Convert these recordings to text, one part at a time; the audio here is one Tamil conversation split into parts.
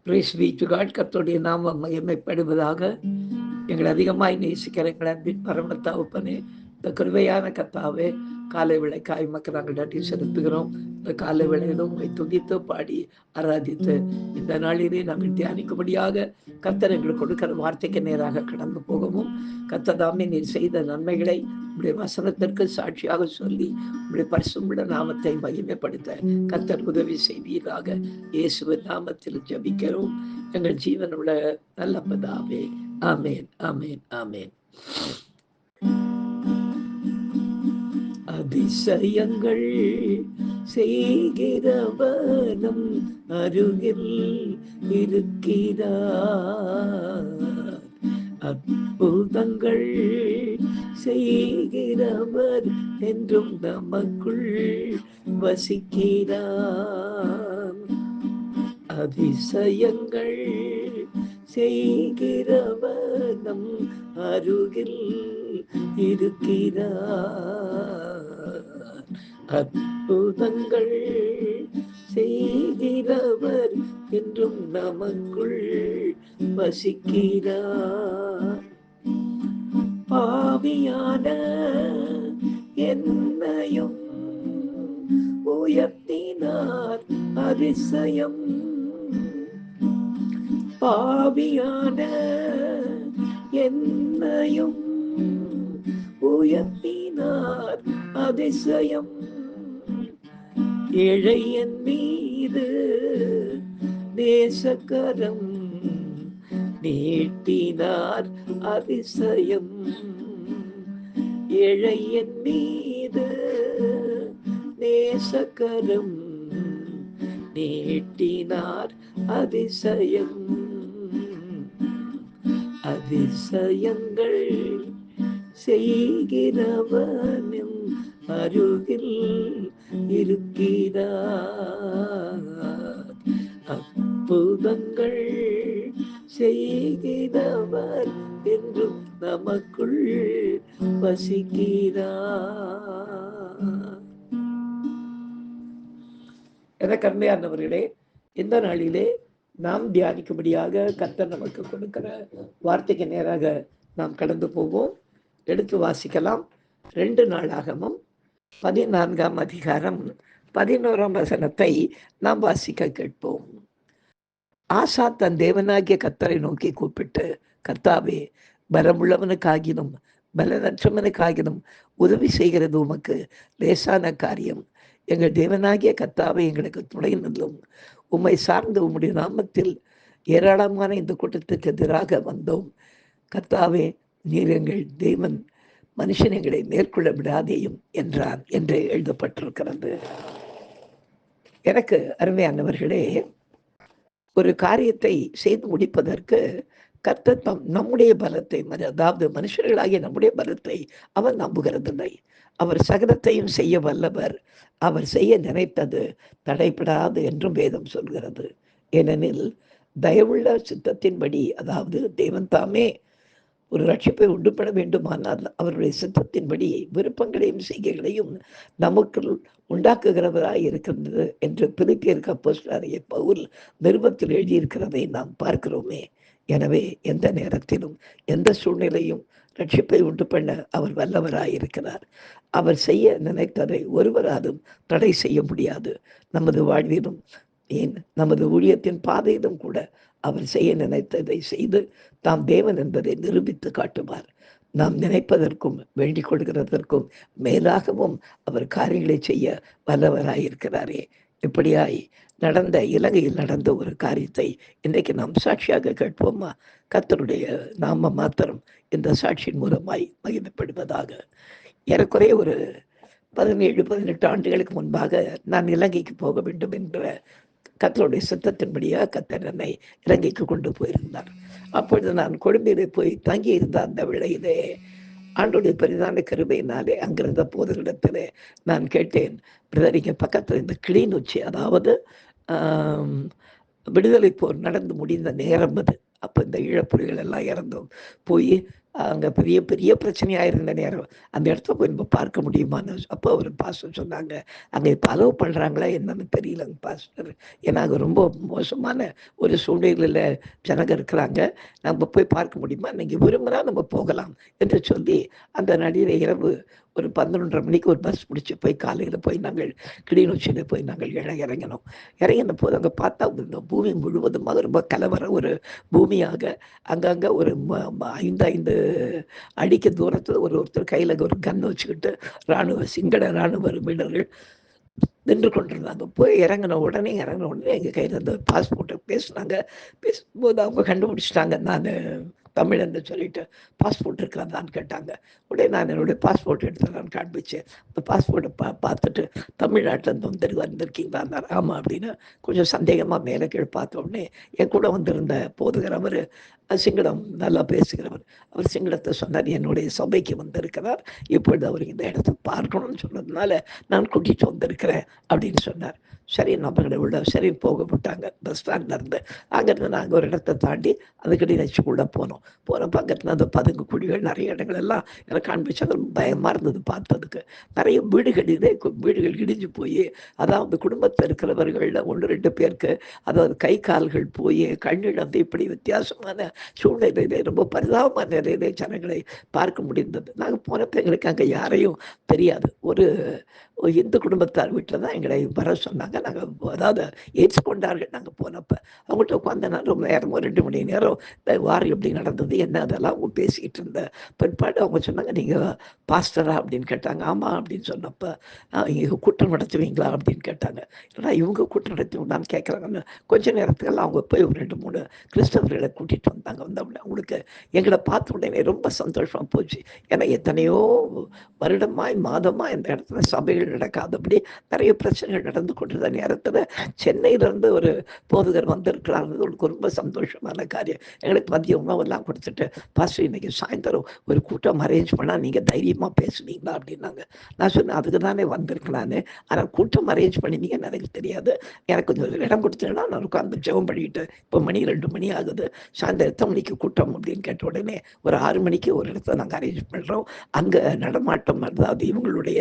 Price B to God. கர்த்தருடைய நாமம் மகிமைப்படுவதாக. எங்களை அதிகமாய் நேசிக்கிற எங்கள் அன்பின் பரம தகப்பனே, இந்த கிருபையான கர்த்தாவே, காலை விளைக்காய் மக்கள் நாங்கள் நன்றி செலுத்துகிறோம். இந்த காலை விளையிலும் உங்களை துதித்து பாடி ஆராதித்து இந்த நாளிலே நாங்கள் தியானிக்கும்படியாக கர்த்தர் எங்களுக்கு கொடுக்கிற வார்த்தைக்கு நேராக கடந்து போகவும், கர்த்ததாமே நீர் செய்த நன்மைகளை உடைய வசனத்திற்கு சாட்சியாக சொல்லி உடைய பரிசுத்த நாமத்தை மகிமைப்படுத்த கர்த்தர் உதவி செய்வீராக. இயேசுவின் நாமத்தில் ஜெபிக்கிறோம் எங்கள் ஜீவனுள்ள நல்ல பிதாவே. ஆமென், ஆமென், ஆமென். அதிசயங்கள் செய்கிறவனும் அருகில் இருக்கிறார். அற்புதங்கள் செய்கிறவர் என்றும் நமக்குள் வசிக்கிறார். அதிசயங்கள் செய்கிறவர் நம் அருகில் இருக்கிறார். அற்புதங்கள் செய்கிறவர் என்றும் நமக்குள் வசிக்கிறார். பாவியான என்னையும் உயர்த்தினார் அதிசயம். பாவியான என்னையும் உயர்த்தினார் அதிசயம். ஏழை என் மீது நேசக்கரம் நீட்டினார் அதிசயம். ஏழை என் மீது நேசக்கரம் நீட்டினார் அதிசயம். அதிசயங்கள் செய்கிறவனும் அருகில் இருக்கிறார். அற்புதங்கள் செய்கிறவர் என்றும் நமக்குள் வசிக்கிறார். எனக்கு அருமையானவர்களே, இந்த நாளிலே நாம் தியானிக்கும்படியாக கர்த்தர் நமக்கு கொடுக்கிற வார்த்தைக்கு நேராக நாம் கடந்து போவோம். எடுத்து வாசிக்கலாம். 2 நாளாகமம் 14ஆம் அதிகாரம் 11ஆம் வசனத்தை நாம் வாசிக்க கேட்போம். ஆசா தன் தேவனாகிய கர்த்தரை நோக்கி கூப்பிட்டு, கர்த்தாவே, பலமுள்ளவனுக்காகினும் பலனற்றவனுக்காகினும் உதவி செய்கிறது உமக்கு லேசான காரியம். எங்கள் தேவனாகிய கர்த்தாவே, எங்களுக்கு துணை நில்லும். உம்மை சார்ந்து உம்முடைய நாமத்தில் ஏராளமான இந்த கூட்டத்துக்கு எதிராக வந்தோம். கர்த்தாவே, நீர் எங்கள் தேவன், மனுஷன் எங்களை மேற்கொள்ள விடாதேயும் என்றான் என்று எழுதப்பட்டிருக்கிறது. எனக்கு அருமையானவர்களே, ஒரு காரியத்தை செய்து முடிப்பதற்கு கர்த்தர் நம்முடைய பலத்தை, அதாவது மனுஷர்களாகிய நம்முடைய பலத்தை அவர் நம்புகிறதில்லை. அவர் சகலத்தையும் செய்ய வல்லவர். அவர் செய்ய நினைத்தது தடைப்படாது என்றும் வேதம் சொல்கிறது. ஏனெனில் தயவுள்ள சித்தத்தின்படி, அதாவது தேவன் தாமே ஒரு ரட்சிப்பை உண்டு பண்ண வேண்டுமானால் அவருடைய சித்தத்தின்படி விருப்பங்களையும் செய்கைகளையும் நமக்குள் உண்டாக்குகிறவராய் இருக்கிறது என்று பிலிப்பியருக்கு அப்போஸ்தலனாகிய பவுல் நிருபத்தில் எழுதியிருக்கிறதை நாம் பார்க்கிறோமே. எனவே எந்த நேரத்திலும் எந்த சூழ்நிலையும் ரட்சிப்பை உண்டு பண்ண அவர் வல்லவராயிருக்கிறார். அவர் செய்ய நினைத்ததை ஒருவராலும் தடை செய்ய முடியாது. நமது வாழ்விலும், ஏன் நமது ஊழியத்தின் பாதையிலும் கூட அவர் செய்ய நினைத்ததை செய்து தாம் தேவன் என்பதை நிரூபித்து காட்டுவார். நாம் நினைப்பதற்கும் வேண்டிக் கொள்கிறதற்கும் மேலாகவும் அவர் காரியங்களை செய்ய வல்லவராயிருக்கிறாரே. இப்படியாய் நடந்த இலங்கையில் நடந்த ஒரு காரியத்தை இன்றைக்கு நாம் சாட்சியாக கேட்போமா? கர்த்தருடைய நாம மாத்திரம் இந்த சாட்சியின் மூலமாய் மகிமைப்படுவதாக. ஏறக்குறைய ஒரு 17-18 ஆண்டுகளுக்கு முன்பாக நான் இலங்கைக்கு போக வேண்டும் என்ற கர்த்தருடைய சித்தத்தின்படியாக கர்த்தர் என்னை இலங்கைக்கு கொண்டு போயிருந்தார். அப்பொழுது நான் கொழும்பிலே போய் தங்கி இருந்த அந்த வேளையிலே ஆண்டோடைய பெரிதான கிருபையினாலே அங்கிருந்த போதரிடத்திலே நான் கேட்டேன், பிரதர், இங்கே பக்கத்தில் இந்த கிளிநொச்சி, அதாவது விடுதலை போர் நடந்து முடிந்த நேரம் அது. அப்போ இந்த ஈழப்புலிகள் எல்லாம் இறந்தோம் போய் அங்கே பெரிய பெரிய பிரச்சனையாக இருந்த நேரம் அந்த இடத்த போய் நம்ம பார்க்க முடியுமான்னு அப்போ ஒரு பாஸ்டர் சொன்னாங்க, அங்கே இப்போ அலோவ் பண்ணுறாங்களா என்னன்னு தெரியலங்க பாஸ்டர். ஏன்னா அங்கே ரொம்ப மோசமான ஒரு சூழ்நிலையில் ஜனங்க இருக்கிறாங்க, நம்ம போய் பார்க்க முடியுமா, நீங்கள் விரும்பினா நம்ம போகலாம் என்று சொல்லி அந்த நடிகை இரவு ஒரு 11:30 மணிக்கு ஒரு பஸ் பிடிச்சி போய் காலையில் போய் நாங்கள் கிளிநொச்சியில் போய் நாங்கள் இறங்கினோம். இறங்கின போது அங்கே பார்த்தா இந்த பூமி முழுவதுமாக ரொம்ப கலவர ஒரு பூமியாக அங்கங்கே ஒரு 5 அடிக்கு தூரத்தில் ஒருத்தர் கையில் ஒரு கன் வச்சுக்கிட்டு சிங்கள இராணுவ வீரர்கள் நின்று கொண்டிருந்தாங்க. போய் இறங்கின உடனே எங்கள் கையில் அந்த பாஸ்போர்ட்டை பேசுனாங்க. பேசும்போது அவங்க கண்டுபிடிச்சிட்டாங்க நான் தமிழன்னு சொல்லிட்டு பாஸ்போர்ட் இருக்கிறதான்னு கேட்டாங்க. உடனே நான் என்னுடைய பாஸ்போர்ட் எடுத்துலான்னு காண்பிச்சேன். அந்த பாஸ்போர்ட்டை பார்த்துட்டு தமிழ்நாட்டிலேருந்து வந்திருக்கீங்களா? ஆமாம் அப்படின்னு கொஞ்சம் சந்தேகமாக மேலே கீழே பார்த்த உடனே என் கூட வந்திருந்த போதுகிற அவர் சிங்களம் நல்லா பேசுகிறவர். அவர் சிங்களத்தை சொன்னார், என்னுடைய சபைக்கு வந்திருக்கிறார், இப்பொழுது அவர் இந்த இடத்த பார்க்கணும்னு சொன்னதுனால நான் கூட்டிகிட்டு வந்திருக்கிறேன் அப்படின்னு சொன்னார். சரி நம்மளை உள்ள சரி போக விட்டாங்க. பஸ் ஸ்டாண்ட்லேருந்து அங்கேருந்து நாங்கள் ஒரு இடத்த தாண்டி அதுக்கடி நச்சுக்குள்ளே போனோம். போனப்போ அங்கேருந்து அந்த பதுங்கு குழிகள் நிறைய இடங்கள் எல்லாம் எனக்கு காண்பிச்சாங்க. பயமாக இருந்தது பார்த்ததுக்கு. நிறைய வீடுகள் இடிஞ்சு போய், அதாவது குடும்பத்தில் இருக்கிறவர்களில் 1-2 பேருக்கு அதாவது கை கால்கள் போய் கண்ணிழந்து இப்படி வித்தியாசமான சூழ்நிலையிலே ரொம்ப பரிதாபமான நிலையிலே ஜனங்களை பார்க்க முடிந்தது. நாங்கள் போனப்போ எங்களுக்கு அங்கே யாரையும் தெரியாது. ஒரு இந்து குடும்பத்தார் வீட்டில் தான் எங்களை வர சொன்னாங்க. நாங்கள் அதாவது ஏற்றுக்கொண்டார்கள். நாங்கள் போனப்போ அவங்கள்ட்ட உட்காந்து நான் ரொம்ப நேரமோ 2 மணி நேரம் இந்த வாரம் எப்படி நடந்தது என்ன அதெல்லாம் அவங்க பேசிக்கிட்டு இருந்த பிற்பாடு அவங்க சொன்னாங்க, நீங்கள் பாஸ்டரா அப்படின்னு கேட்டாங்க. ஆமாம் அப்படின்னு சொன்னப்போ, இங்கே கூட்டம் நடத்துவீங்களா அப்படின்னு கேட்டாங்க. இல்லைனா இவங்க கூட்டம் நடத்துவீங்களான்னு கேட்குறாங்கன்னு கொஞ்ச நேரத்துக்கெல்லாம் அவங்க போய் ஒரு 2-3 கிறிஸ்தவர்களை கூட்டிகிட்டு வந்தாங்க. அவங்களுக்கு எங்களை பார்த்த உடனே ரொம்ப சந்தோஷமாக போச்சு. ஏன்னா எத்தனையோ வருடமாய் மாதமாக இந்த இடத்துல சபைகள் நடக்காதபடி நிறைய பிரச்சனைகள் நடந்து கொண்டிருந்த நேரத்தில் சென்னையிலேருந்து ஒரு போதகர் வந்திருக்கிறார்கள். ரொம்ப சந்தோஷமான காரியம். எங்களுக்கு மதிய உணவெல்லாம் கொடுத்துட்டு, பாஸ்டர் இன்னைக்கு சாயந்தரம் ஒரு கூட்டம் அரேஞ்ச் பண்ணால் நீங்கள் தைரியமாக பேசுவீங்களா அப்படின்னாங்க. நான் சொன்னேன், அதுக்கு தானே வந்திருக்கலான்னு. ஆனால் கூட்டம் அரேஞ்ச் பண்ணினீங்கன்னு எனக்கு தெரியாது. எனக்கு கொஞ்சம் இடம் கொடுத்தீங்கன்னா நான் உட்காந்து ஜெபம் பண்ணிக்கிட்டு, இப்போ மணி 2 மணி ஆகுது, சாயந்தரம் எத்தனை மணிக்கு கூட்டம் அப்படின்னு கேட்ட உடனே ஒரு 6 மணிக்கு ஒரு இடத்த நாங்கள் அரேஞ்ச் பண்ணுறோம். அங்கே நடமாட்டம், அதாவது இவங்களுடைய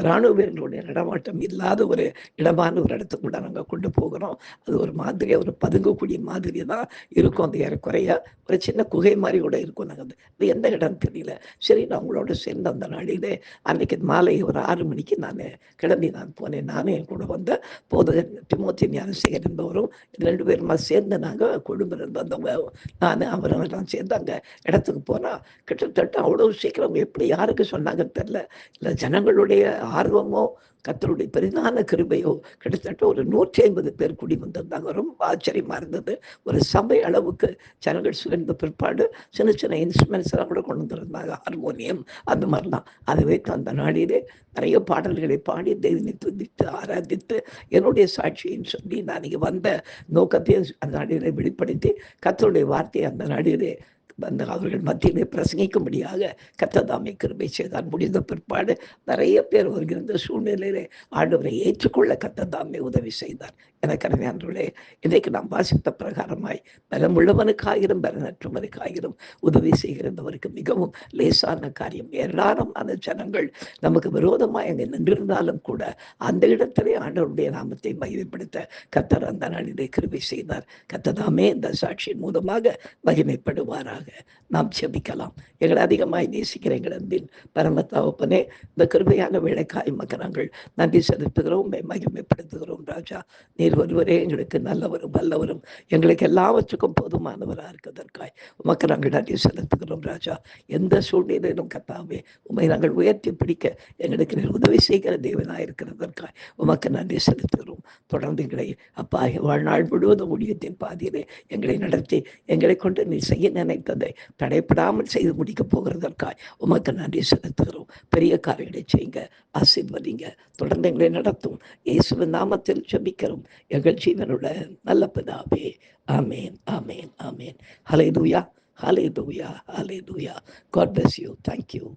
இராணுவ வீரர்களுடைய நடமாட்டம் இல்லாத ஒரு இடமான ஒரு இடத்துக்கு கூட நாங்கள் கொண்டு போகிறோம். அது ஒரு மாதிரியாக ஒரு பதுங்கக்கூடிய மாதிரி தான் இருக்கும். அது ஏறக்குறைய ஒரு சின்ன குகை மாதிரி கூட இருக்கும். நாங்கள் அது எந்த இடம்னு தெரியல. சரி நான் உங்களோட சேர்ந்து அந்த நாளிலே அன்றைக்கி மாலை ஒரு 6 மணிக்கு நான் கிளம்பி போனேன். நானே என் கூட வந்த போதகர் திமோத்தி ஞானசேகர் என்பவரும் 2 பேருமா சேர்ந்து நாங்கள் குடும்பம் வந்தவங்க, நான் அவரெல்லாம் சேர்ந்து அங்கே இடத்துக்கு போனால் கிட்டத்தட்ட அவ்வளோ சீக்கிரம் எப்படி யாருக்கு சொன்னாங்கன்னு தெரில. இல்லை ஜனங்களுடைய ஆர்வமோ கர்த்தருடைய பெரிதான கிருபையோ கிட்டத்தட்ட ஒரு 150 பேர் கூடி வந்திருந்தாங்க. ரொம்ப ஆச்சரியமா இருந்தது. ஒரு சபை அளவுக்கு ஜனங்கள் சேர்ந்த பிற்பாடு சின்ன சின்ன இன்ஸ்ட்ருமெண்ட்ஸ் எல்லாம் கூட கொண்டு வந்திருந்தாங்க, ஹார்மோனியம் அந்த மாதிரிலாம். அதை வைத்து அந்த நாளிலே நிறைய பாடல்களை பாடி தேவனை துதித்து ஆராதித்து என்னுடைய சாட்சின்னு சொல்லி நான் இங்கே வந்த நோக்கத்தையும் அந்த நாளிலே வெளிப்படுத்தி கர்த்தருடைய வார்த்தையை அந்த நாளிலே அந்த அவர்கள் மத்தியிலே பிரசங்கிக்கும்படியாக கர்த்தர் கிருபை செய்தார். முடிந்த பிற்பாடு நிறைய பேர் வருகிற சூழ்நிலையிலே ஆண்டவரை ஏற்றுக்கொள்ள கர்த்தர் உதவி செய்தார். எனக்கு அருமையானவர்களே, இன்றைக்கு நாம் வாசித்த பிரகாரமாய் பலமுள்ளவனுக்காயிரும் பலனற்றவனுக்காயிரும் உதவி செய்கிறவருக்கு மிகவும் லேசான காரியம். ஏராளமான ஜனங்கள் நமக்கு விரோதமாக அங்கே நின்றிருந்தாலும் கூட அந்த இடத்திலே ஆண்டவருடைய நாமத்தை மகிமைப்படுத்த கர்த்தர் அந்த நாளிலே கிருபை செய்தார். கர்த்தர் இந்த சாட்சியின் மூலமாக மகிமைப்படுவாராக. நாம் ஜெபிக்கலாம். எங்களை அதிகமாய் நேசிக்கிற எங்கள் அன்பின் பரம தகப்பனே, இந்த கிருபையான வேலைக்காய் மக்கள் நன்றி செலுத்துகிறோம், மகிமைப்படுத்துகிறோம். ராஜா, நீர் ஒருவரே எங்களுக்கு நல்லவரும் வல்லவரும் எங்களுக்கு எல்லாவற்றுக்கும் போதுமானவராக இருக்கிறதற்காய் உமக்கு நாங்கள் நன்றி செலுத்துகிறோம். ராஜா, எந்த சூழ்நிலையிலும் கர்த்தாவே உம்மை நாங்கள் உயர்த்தி பிடிக்க எங்களுக்கு நீர் உதவி செய்கிற தேவனாக இருக்கிறதற்காய் உமக்கு நன்றி செலுத்துகிறோம். தொடர்ந்து எங்களை அப்பா வாழ்நாள் முழுவதும் ஊழியத்தின் பாதியிலே எங்களை நடத்தி எங்களை கொண்டு நீ செய்ய நினைத்ததை தடைப்படாமல் செய்து முடிக்கப் போகிறதற்காய் உமக்கு நன்றி செலுத்துகிறோம். பெரிய காரியங்களை செய்யுங்க, ஆசீர்வதிங்க, தொடர்ந்து எங்களை நடத்தும். இயேசுவின் நாமத்தில் ஜெபிக்கிறோம் எங்கள் ஜீவனுள்ள நல்ல பிதாவே. ஆமேன், ஆமேன், ஆமேன். ஹல்லேலூயா, ஹல்லேலூயா, ஹல்லேலூயா. God bless you. Thank you.